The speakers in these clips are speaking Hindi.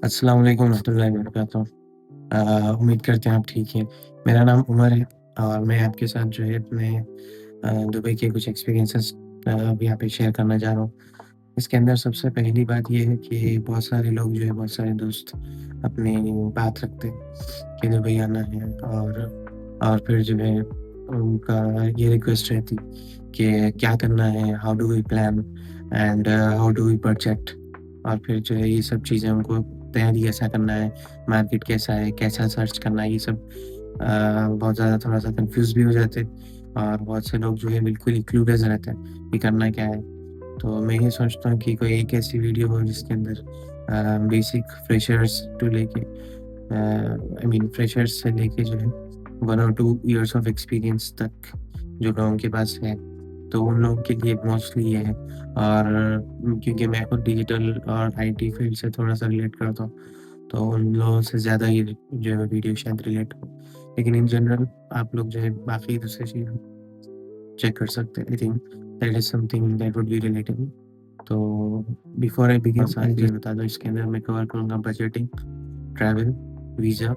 अस्सलाम वालेकुम रहमतुल्लाहि व बरकातहू। उम्मीद करते हैं आप ठीक हैं। मेरा नाम उमर है और मैं आपके साथ जो है अपने दुबई के कुछ एक्सपीरियंसेस अभी यहाँ पे शेयर करना चाह रहा हूँ। इसके अंदर सबसे पहली बात ये है कि बहुत सारे लोग जो है बहुत सारे दोस्त अपनी बात रखते हैं कि दुबई आना है और फिर जो है उनका ये रिक्वेस्ट रहती कि क्या करना है, how do we plan and how do we budget और फिर जो है ये सब चीज़ें उनको तैयारी कैसा करना है, मार्केट कैसा है, कैसा सर्च करना है, ये सब बहुत ज़्यादा थोड़ा-सा कन्फ्यूज़ भी हो जाते हैं और बहुत से लोग जो है बिल्कुल ही क्लूलेस रहते हैं कि करना क्या है। तो मैं ये सोचता हूँ कि कोई एक ऐसी वीडियो हो जिसके अंदर बेसिक फ्रेशर्स टू लेके आई मीन फ्रेशर्स से लेके जो है 1 और 2 इयर्स ऑफ एक्सपीरियंस तक जो लोगों के पास है, तो उन लोगों के लिए मोस्टली ये है और क्योंकि मैं खुद डिजिटल और आईटी फील्ड से थोड़ा-सा रिलेट करता हूँ, तो उन लोगों से ज़्यादा ये जो है वीडियो शायद रिलेट हो। लेकिन इन जनरल आप लोग जो है बाकी दूसरी चीज़ें चेक कर सकते हैं। I think that is something that would be relatable. तो बिफोर आई बिगिन सारी चीज़ें बता दूँ इसके अंदर मैं कवर करूँगा बजटिंग, ट्रैवल, वीज़ा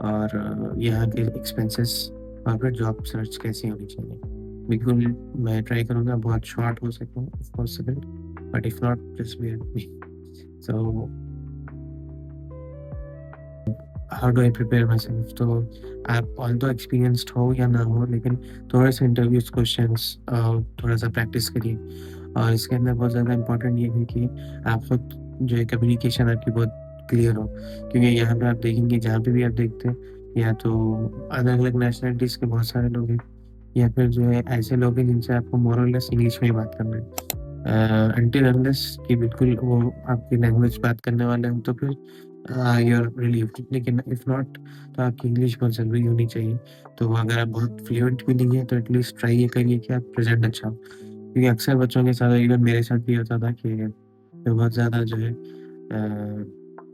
और यहाँ के एक्सपेंसेस और फिर जॉब सर्च कैसी होनी चाहिए। बिल्कुल मैं ट्राई करूँगा बहुत शॉर्ट हो सके if possible but if not just beer with me. So how do I prepare my self? तो आप ऑल्दो एक्सपीरियंस्ड हो या ना हो लेकिन थोड़े से इंटरव्यूज़ क्वेश्चंस थोड़ा-सा प्रैक्टिस करिए और इसके अंदर बहुत ज़्यादा इम्पोर्टेंट ये है कि आप खुद जो है कम्युनिकेशन आपकी बहुत क्लियर हो। क्योंकि यहाँ पे आप देखेंगे जहाँ पे भी आप देखते हैं या तो अलग-अलग नेशनैलिटीज़ के बहुत सारे लोग हैं या फिर जो है ऐसे लोग हैं जिनसे आपको मोर और लेस इंग्लिश में ही बात करना है। अनटिल अनलेस कि बिल्कुल वो आपकी लैंग्वेज बात करने वाले हों तो फिर यू आर रिलीव्ड लेकिन इफ नॉट तो आपकी इंग्लिश बहुत ज़रूरी होनी चाहिए। तो अगर आप बहुत फ्लुएंट भी नहीं है तो एटलीस्ट ट्राई ये करिए कि आप प्रेज़ेंट अच्छा हो। क्योंकि अक्सर बच्चों के साथ इवन मेरे साथ भी होता था कि मैं बहुत ज़्यादा जो है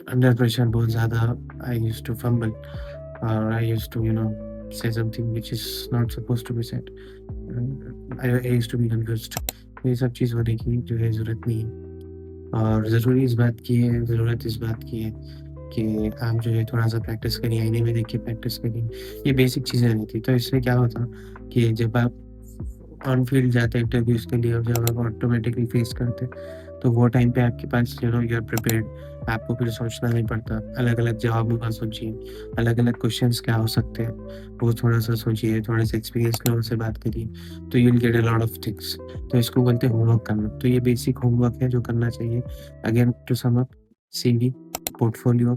अंडर प्रेशर बहुत ज़्यादा आई यूज्ड टू फंबल और I used to say something which is not supposed to be said. I used to be confused. ये सब चीज़ होने की जो है ज़रूरत नहीं है और ज़रूरत इस बात की है कि आप जो है थोड़ा-सा प्रैक्टिस करिए, आईने में देख के प्रैक्टिस करिए। ये बेसिक चीज़ें रहती हैं। तो इससे क्या होता कि जब आप ऑन फील्ड जाते हैं इंटरव्यूज़ के लिए और जब आप ऑटोमेटिकली फेस करते हैं, तो वो टाइम पे आपके पास यू आर प्रिपेयर्ड। आपको फिर सोचना नहीं पड़ता। अलग-अलग जवाबों का सोचिए, अलग-अलग क्वेश्चन्स क्या हो सकते हैं, वो थोड़ा-सा सोचिए, थोड़े से एक्सपीरियंस्ड लोगों से बात करिए, तो you will get a lot of things. तो इसको बोलते हैं होमवर्क करना। तो ये बेसिक होमवर्क है जो करना चाहिए। Again to sum up CV, portfolio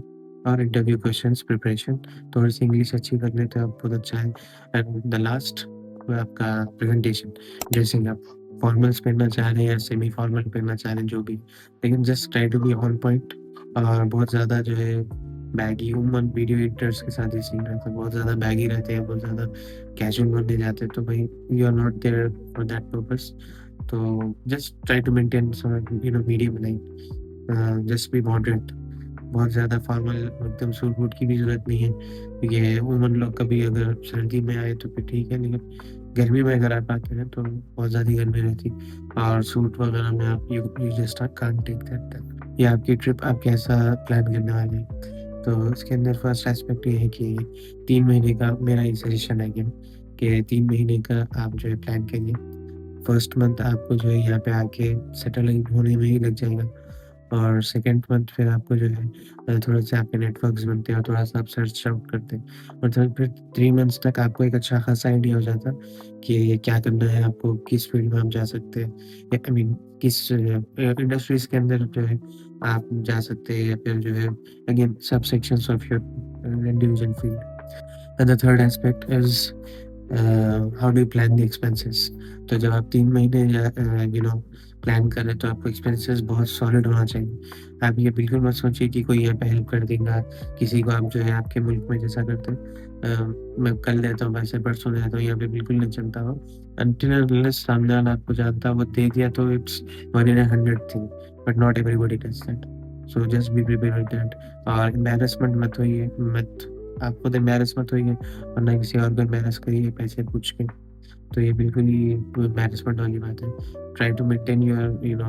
और इंटरव्यू क्वेश्चंस प्रिपरेशन। थोड़ी-सी इंग्लिश अच्छी कर लेते हो आप बहुत अच्छा है एंड द लास्ट वो आपका प्रेजेंटेशन, ड्रेसिंग अप, फॉर्मल्स पहनना चाह रहे हैं या सेमी फॉर्मल पहनना चाह रहे हैं जो भी, लेकिन just try to be on point और बहुत ज़्यादा जो है बैगी उमन वीडियो एडिटर्स के साथ ये सीन रहता है, बहुत ज़्यादा बैगी रहते हैं, बहुत ज़्यादा कैजुअल बनने जाते हैं, तो भाई you are not there for that purpose. तो just try to maintain medium line, just be moderate. बहुत ज़्यादा फॉर्मल एकदम सूट-वूट की भी ज़रूरत नहीं है। ये वुमन लोग कभी अगर सर्दी में आए तो फिर ठीक है, लेकिन गर्मी में अगर आप आते हैं तो बहुत ज़्यादा गर्मी रहती और सूट वगैरह में आप you just can't take that. ये आपकी ट्रिप आप कैसा प्लान करने वाले हैं। तो इसके अंदर फर्स्ट एस्पेक्ट ये है कि 3 महीने का मेरा ये सजेशन है कि 3 महीने का आप जो है प्लान करिए। फर्स्ट मंथ आपको जो है यहाँ पे आके सेटल इन होने में ही लग जाएगा और सेकंड मंथ फिर आपको जो है थोड़े-से आपके नेटवर्क्स बनते हैं और थोड़ा-सा आप सर्च आउट करते हैं और फिर 3 मंथ्स तक आपको एक अच्छा खासा आइडिया हो जाता है कि क्या करना है आपको, किस फील्ड में आप जा सकते हैं या आई मीन किस इंडस्ट्रीज़ के अंदर जो है आप जा सकते हैं या फिर जो है अगेन सब sections of your individual field. And the third aspect is how do you plan the expenses. तो जब आप 3 महीने प्लान कर रहे हैं तो आपको एक्सपेंसेस बहुत सॉलिड होना चाहिए। आप ये बिल्कुल मत सोचिए कि कोई यहाँ पे हेल्प कर देगा, किसी को आप जो है आपके मुल्क में जैसा करते हैं मैं कल देता हूँ पैसे, परसों देता हूँ, यहाँ पे बिल्कुल नहीं चलता हो। अनटिल अनलेस सामने वाला आपको जानता है, वो दे दिया तो it's 1 in a 100 thing, but not everybody does that. So just be prepared with that और एम्बैरेसमेंट आप खुद एम्बैरेस मत होइए वरना किसी और को एम्बैरेस करिए पैसे पूछ के। तो ये बिल्कुल ही एम्बैरेसमेंट वाली बात है। ट्राई टू मेंटेन योर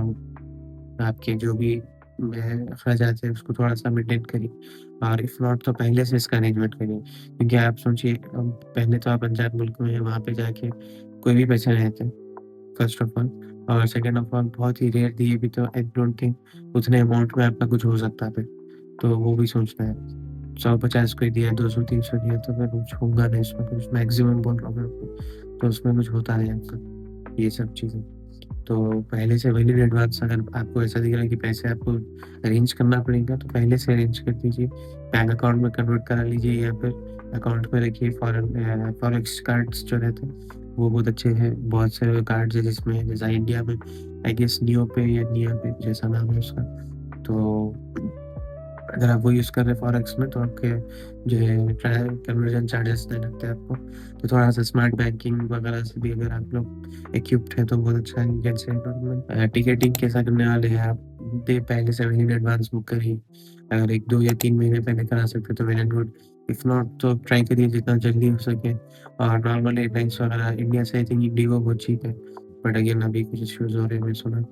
आपके जो भी अखराजात है उसको थोड़ा-सा मेंटेन करिए और इफ नॉट तो पहले से इसका अरेंजमेंट करिए। क्योंकि आप सोचिए पहले तो आप अनजान मुल्क में वहाँ पे जाके कोई भी पैसे नहीं थे फर्स्ट ऑफ ऑल और सेकंड ऑफ ऑल बहुत ही रेयर दिए भी तो आई डोंट थिंक उतने अमाउंट में आपका कुछ हो सकता है। तो वो भी सोचना है। 150 कोई दिया, 200-300 दिया तो मैं कुछ होगा नहीं उसमें कुछ मैक्सिमम बोल रहा हूँ मैं आपको, तो उसमें कुछ होता नहीं आपका, ये सब चीज़ें। तो पहले से वेल इन एडवांस अगर आपको ऐसा दिख रहा है कि पैसे आपको अरेंज करना पड़ेगा, तो पहले से अरेंज कर दीजिए। बैंक अकाउंट में कन्वर्ट करा लीजिए या फिर अकाउंट में रखिए फॉरेक्स कार्ड्स जो रहते हैं, वो बहुत अच्छे हैं। बहुत से कार्ड्स हैं जिसमें जैसा इंडिया में आई गेस नियो पे या निया पे जैसा नाम है उसका। तो अगर आप वो यूज़ कर रहे हैं फॉरेक्स में तो आपके जो है कन्वर्जन चार्जेस नहीं लगते आपको। तो थोड़ा-सा स्मार्ट बैंकिंग वगैरह से भी अगर आप लोग इक्विप्ड हैं तो बहुत अच्छा है यू कैन से टिकटिंग कैसा करने वाले हैं आप डे पहले से महीने एडवांस बुक करिए। अगर 1, 2 या 3 महीने पहले करा सकते हो तो well and good. If not तो ट्राई करिए जितना जल्दी हो सके और नॉर्मल एयरलाइन्स वगैरह इंडिया से आई थिंक इंडिगो बहुत चीप है। बट अगेन अभी कुछ इश्यूज़ हो रहे हैं मैंने सुना।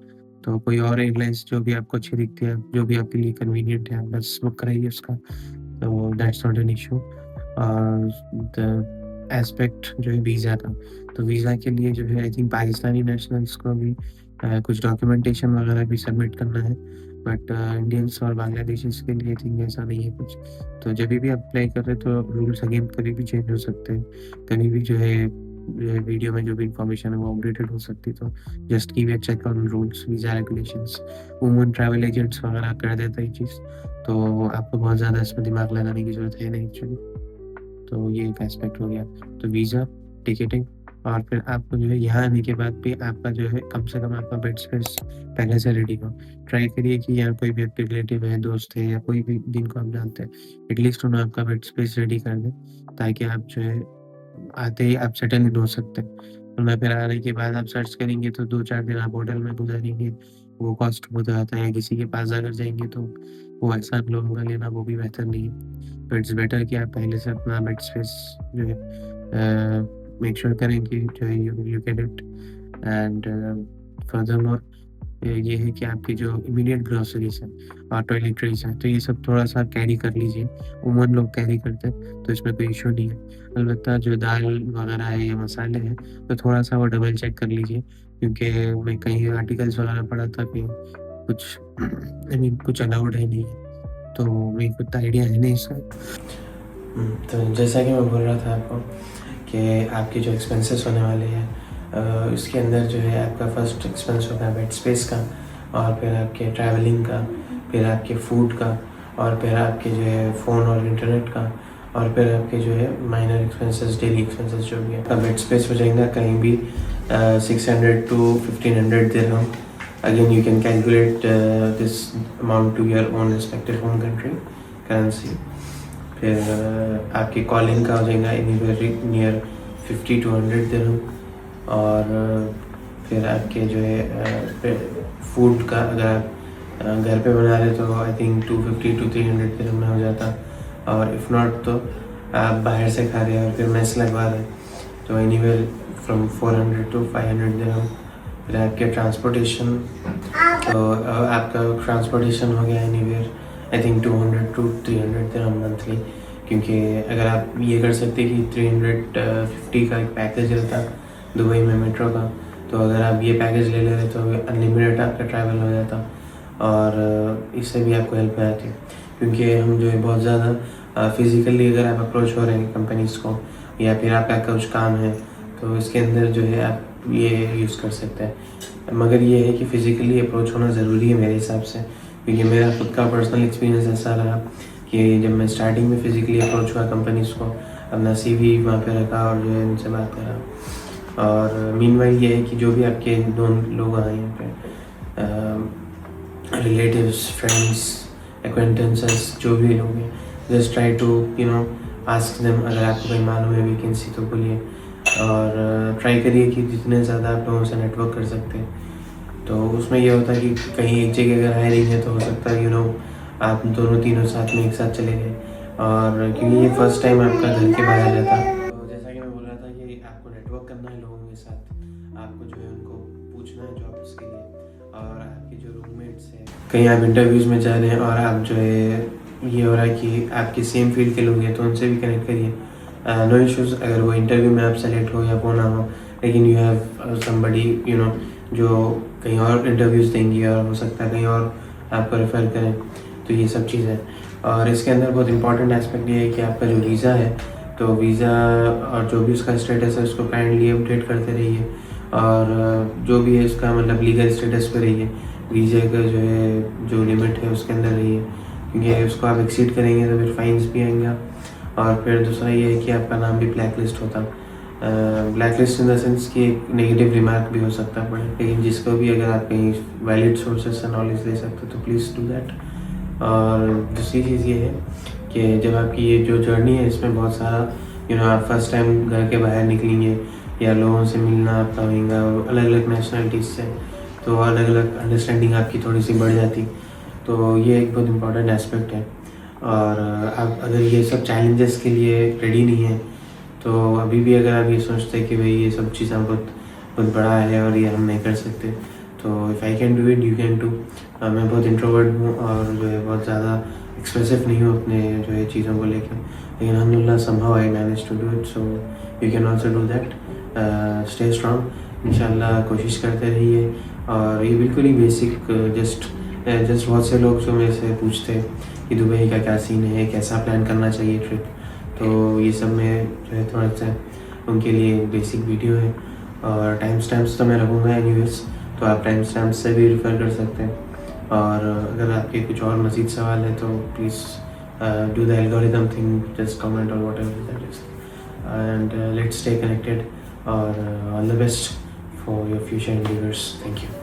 तो कोई और एयरलाइन्स जो भी आपको अच्छी दिखती है, जो भी आपके लिए कन्वीनिएंट है, आप बस बुक कराइए उसका, तो दैट्स नॉट एन इश्यू। और द एस्पेक्ट जो है वीज़ा का, तो वीज़ा के लिए जो है आई थिंक पाकिस्तानी नेशनल्स को भी कुछ डॉक्यूमेंटेशन वगैरह भी सबमिट करना है, बट इंडियंस और बांग्लादेशीज़ के लिए आई थिंक ऐसा नहीं है कुछ। तो जभी भी आप अप्लाई कर रहे हैं तो रूल्स अगेन कभी भी चेंज हो सकते हैं, कभी भी जो है वीडियो में जो भी इन्फॉर्मेशन है वो अपडेटेड हो सकती है, तो just keep a check on rules, visa regulations. उमूमन ट्रैवल एजेंट्स वगैरह कर देते हैं ये चीज़, तो आपको बहुत ज़्यादा इसमें दिमाग लगाने की ज़रूरत है नहीं एक्चुअली। तो ये एक एस्पेक्ट हो गया। तो वीज़ा, टिकटिंग और फिर आपको जो है यहाँ आने के बाद भी आपका जो है कम से कम आपका बेड स्पेस पहले से रेडी हो। ट्राई करिए कि यहाँ कोई भी आपके रिलेटिव है, दोस्त है या कोई भी जिनको आप जानते हैं, एटलीस्ट उन्हें आपका बेड स्पेस रेडी कर दें, ताकि आप जो है आते ही आप सेटल इन हो सकते हैं। वरना फिर आने के बाद आप सर्च करेंगे तो 2-4 दिन आप होटल में गुज़ारेंगे, वो कॉस्ट बहुत जाता है या किसी के पास अगर जाएँगे तो वो ऐसा लोगों का लेना वो भी बेहतर नहीं है। तो इट्स बेटर कि आप पहले से अपना बेड स्पेस जो है मेक श्योर करें कि जो है you get it and furthermore ये है कि आपकी जो इमीडिएट ग्रोसरीज़ हैं और टॉयलेटरीज़ हैं, तो ये सब थोड़ा-सा कैरी कर लीजिए। उमूमन लोग कैरी करते हैं, तो इसमें कोई इश्यू नहीं है। अलबत्ता जो दाल वगैरह है या मसाले हैं, तो थोड़ा-सा वो डबल चेक कर लीजिए, क्योंकि मैं कहीं आर्टिकल्स वगैरह पढ़ा था कि कुछ आई मीन कुछ अलाउड है नहीं है, तो मेरे को इतना आइडिया है नहीं इसका। तो जैसा कि मैं बोल रहा था आपको कि आपके जो एक्सपेंसेस होने वाले हैं इसके अंदर जो है आपका फर्स्ट एक्सपेंस होगा बेड स्पेस का और फिर आपके ट्रैवलिंग का, फिर आपके फूड का और फिर आपके जो है फ़ोन और इंटरनेट का और फिर आपके जो है माइनर एक्सपेंसेस, डेली एक्सपेंसेस जो भी है। आपका बेड स्पेस हो जाएगा कहीं भी 600 to 1500 dirham. Again you can calculate this amount to your own respective home country currency. फिर आपकी कॉलिंग का हो जाएगा एनीवेयर नियर 50 टू 100 दिरहम और फिर आपके जो है फूड का अगर आप घर पे बना रहे तो आई थिंक 250 टू 300 दिरहम में हो जाता और इफ़ नॉट तो आप बाहर से खा रहे हैं और फिर मेस लगवा रहे तो एनीवेयर फ्रॉम 400 टू 500 दिरहम। फिर आपके ट्रांसपोर्टेशन तो आपका ट्रांसपोर्टेशन हो गया anywhere I think 200 to 300 dirham monthly, क्योंकि अगर आप ये कर सकते कि 350 का एक पैकेज रहता दुबई में मेट्रो का, तो अगर आप ये पैकेज ले ले रहे तो अनलिमिटेड आपका ट्रैवल हो जाता और इससे भी आपको हेल्प आती, क्योंकि हम जो है बहुत ज़्यादा फिज़िकली अगर आप अप्रोच हो रहे हैं कंपनीज़ को या फिर आपका कुछ काम है तो इसके अंदर जो है आप ये यूज़ कर सकते हैं। मगर ये है कि फ़िज़िकली अप्रोच होना ज़रूरी है मेरे हिसाब से, क्योंकि मेरा खुद का पर्सनल एक्सपीरियंस ऐसा रहा कि जब मैं स्टार्टिंग में फ़िज़िकली अप्रोच हुआ कंपनीज़ को, अपना CV वहाँ पे रखा और जो है उनसे बात करा। और मीनवाइल ये है कि जो भी आपके लोग आए यहाँ पे रिलेटिव्स, फ्रेंड्स, एक्वेंटेंसेस जो भी लोग हैं, just try to ask them. अगर आपको कोई मालूम है वैकेंसी तो बोलिए और ट्राई करिए कि जितने ज़्यादा आप लोगों से नेटवर्क कर सकते हैं। तो उसमें ये होता है कि कहीं एक जगह अगर हायरिंग है तो हो सकता है आप दोनों तीनों साथ में एक साथ चले गए और क्योंकि ये फर्स्ट टाइम आपका घर के बाहर जाता है। तो जैसा कि मैं बोल रहा था कि आपको नेटवर्क करना है लोगों के साथ, आपको जो है उनको पूछना है जॉब्स के लिए और आपके जो रूममेट्स हैं कहीं आप इंटरव्यूज़ में जा रहे हैं और आप जो है ये हो रहा है कि आपके सेम फील्ड के लोग हैं तो उनसे भी कनेक्ट करिए। नो इश्यूज़ अगर वो इंटरव्यू में आप सेलेक्ट हो या वो ना हो, लेकिन यू हैव समबडी जो कहीं और इंटरव्यूज़ देंगी और हो सकता है कहीं और आपको रेफ़र करें, तो ये सब चीज़ें हैं। और इसके अंदर बहुत इंपॉर्टेंट एस्पेक्ट ये है कि आपका जो वीज़ा है, तो वीज़ा और जो भी उसका स्टेटस है उसको काइंडली अपडेट करते रहिए और जो भी है उसका मतलब लीगल स्टेटस पे रहिए। वीज़ा का जो है जो लिमिट है उसके अंदर रहिए, क्योंकि उसको आप एक्सीड करेंगे तो फिर फाइन्स भी आएंगे। और फिर दूसरा ये है कि आपका नाम भी ब्लैक लिस्ट होता। Black list in the sense कि एक नेगेटिव रिमार्क भी हो सकता है, लेकिन जिसको भी अगर आप कहीं वैलिड सोर्सेज से नॉलेज ले सकते हो तो प्लीज़ डू दैट। और दूसरी चीज़ ये है कि जब आपकी ये जो जर्नी है इसमें बहुत सारा आप फर्स्ट टाइम घर के बाहर निकलेंगे या लोगों से मिलना आपका होगा अलग अलग नेशनलिटीज़ से, तो अलग अलग अंडरस्टैंडिंग आपकी थोड़ी सी बढ़ जाती। तो ये एक बहुत इम्पॉर्टेंट एस्पेक्ट है। और आप अगर ये सब चैलेंजेस के लिए रेडी नहीं हैं, तो अभी भी अगर आप ये सोचते हैं कि भाई ये सब चीज़ें बहुत बहुत बड़ा है और ये हम नहीं कर सकते, तो if I can do it you can do. मैं बहुत इंट्रोवर्ट हूँ और जो है बहुत ज़्यादा एक्सप्रेसिव नहीं हूँ अपने जो है चीज़ों को लेकर, लेकिन अल्हम्दुलिल्लाह somehow I manage to do it, so you can also do that. Stay strong, इंशाल्लाह कोशिश करते रहिए। और ये बिल्कुल ही बेसिक जस्ट बहुत से लोग जो मेरे से पूछते हैं कि दुबई का क्या सीन है, कैसा प्लान करना चाहिए ट्रिप, तो ये सब में जो है थोड़ा सा उनके लिए बेसिक वीडियो है। और टाइम स्टैम्प्स तो मैं रखूँगा एनीवेज, तो आप टाइम स्टैम्प्स से भी रेफ़र कर सकते हैं। और अगर आपके कुछ और मज़ीद सवाल है तो please do the algorithm thing, just comment और whatever that is, and let's stay connected. और all the best for your future endeavours. Thank you.